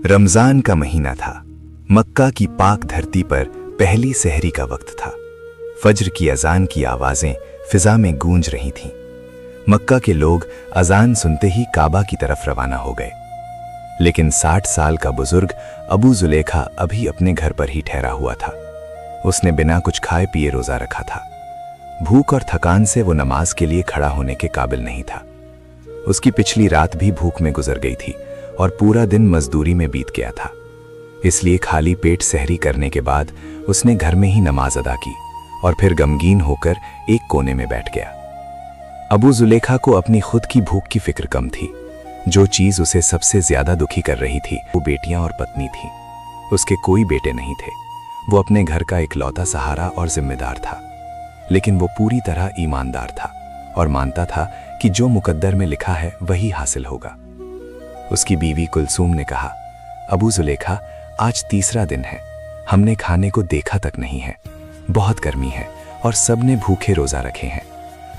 रमजान का महीना था। मक्का की पाक धरती पर पहली सहरी का वक्त था। फज्र की अजान की आवाजें फिजा में गूंज रही थीं। मक्का के लोग अजान सुनते ही काबा की तरफ रवाना हो गए, लेकिन 60 साल का बुजुर्ग अबू जुलेखा अभी अपने घर पर ही ठहरा हुआ था। उसने बिना कुछ खाए पिए रोजा रखा था। भूख और थकान से वो नमाज के लिए खड़ा होने के काबिल नहीं था। उसकी पिछली रात भी भूख में गुजर गई थी और पूरा दिन मजदूरी में बीत गया था। इसलिए खाली पेट सहरी करने के बाद उसने घर में ही नमाज अदा की और फिर गमगीन होकर एक कोने में बैठ गया। अबू जुलेखा को अपनी खुद की भूख की फिक्र कम थी। जो चीज उसे सबसे ज्यादा दुखी कर रही थी वो बेटियां और पत्नी थी। उसके कोई बेटे नहीं थे। वो अपने घर का इकलौता सहारा और जिम्मेदार था, लेकिन वो पूरी तरह ईमानदार था और मानता था कि जो मुकद्दर में लिखा है वही हासिल होगा। उसकी बीवी कुलसूम ने कहा, अबू जुलेखा, आज तीसरा दिन है, हमने खाने को देखा तक नहीं है। बहुत गर्मी है और सबने भूखे रोजा रखे हैं।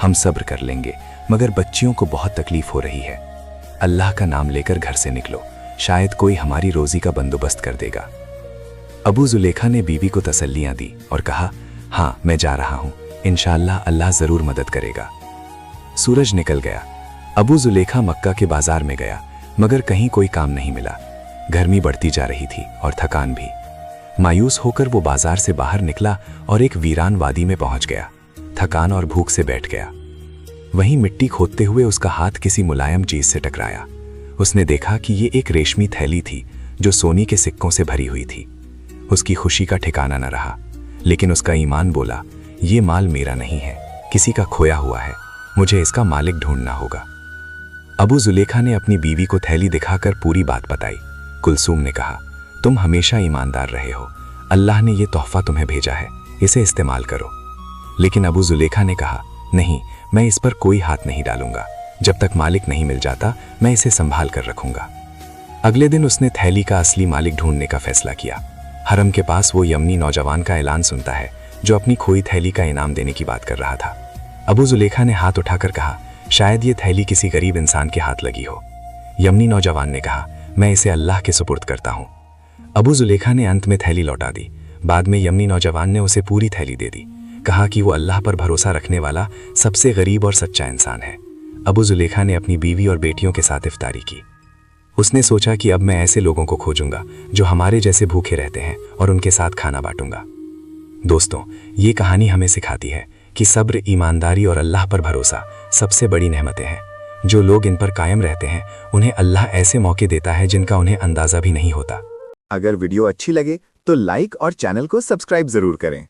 हम सब्र कर लेंगे, मगर बच्चियों को बहुत तकलीफ हो रही है। अल्लाह का नाम लेकर घर से निकलो, शायद कोई हमारी रोजी का बंदोबस्त कर देगा। अबू जुलेखा ने बीवी को तसल्लियां दी और कहा, हाँ, मैं जा रहा हूं, इंशाअल्लाह अल्लाह जरूर मदद करेगा। सूरज निकल गया। अबू जुलेखा मक्का के बाजार में गया, मगर कहीं कोई काम नहीं मिला। गर्मी बढ़ती जा रही थी और थकान भी। मायूस होकर वो बाजार से बाहर निकला और एक वीरान वादी में पहुंच गया। थकान और भूख से बैठ गया। वहीं मिट्टी खोदते हुए उसका हाथ किसी मुलायम चीज से टकराया। उसने देखा कि ये एक रेशमी थैली थी जो सोने के सिक्कों से भरी हुई थी। उसकी खुशी का ठिकाना न रहा, लेकिन उसका ईमान बोला, ये माल मेरा नहीं है, किसी का खोया हुआ है, मुझे इसका मालिक ढूंढना होगा। अबू जुलेखा ने अपनी बीवी को थैली दिखाकर पूरी बात बताई। कुलसूम ने कहा, तुम हमेशा ईमानदार रहे हो, अल्लाह ने यह तोहफा तुम्हें भेजा है, इसे इस्तेमाल करो। लेकिन अबू जुलेखा ने कहा, नहीं, मैं इस पर कोई हाथ नहीं डालूंगा। जब तक मालिक नहीं मिल जाता मैं इसे संभाल कर रखूंगा। अगले दिन उसने थैली का असली मालिक ढूंढने का फैसला किया। हरम के पास वो यमनी नौजवान का ऐलान सुनता है जो अपनी खोई थैली का इनाम देने की बात कर रहा था। अबू जुलेखा ने हाथ उठाकर कहा, शायद ये थैली किसी गरीब इंसान के हाथ लगी हो। यमनी नौजवान ने कहा, मैं इसे अल्लाह के सुपुर्द करता हूँ। अबू जुलेखा ने अंत में थैली लौटा दी। बाद में यमनी नौजवान ने उसे पूरी थैली दे दी। कहा कि वो अल्लाह पर भरोसा रखने वाला सबसे गरीब और सच्चा इंसान है। अबू जुलेखा ने अपनी बीवी और बेटियों के साथ इफ्तारी की। उसने सोचा कि अब मैं ऐसे लोगों को खोजूंगा जो हमारे जैसे भूखे रहते हैं और उनके साथ खाना बांटूंगा। दोस्तों, ये कहानी हमें सिखाती है कि सब्र, ईमानदारी और अल्लाह पर भरोसा सबसे बड़ी नेमतें हैं। जो लोग इन पर कायम रहते हैं उन्हें अल्लाह ऐसे मौके देता है जिनका उन्हें अंदाजा भी नहीं होता। अगर वीडियो अच्छी लगे तो लाइक और चैनल को सब्सक्राइब जरूर करें।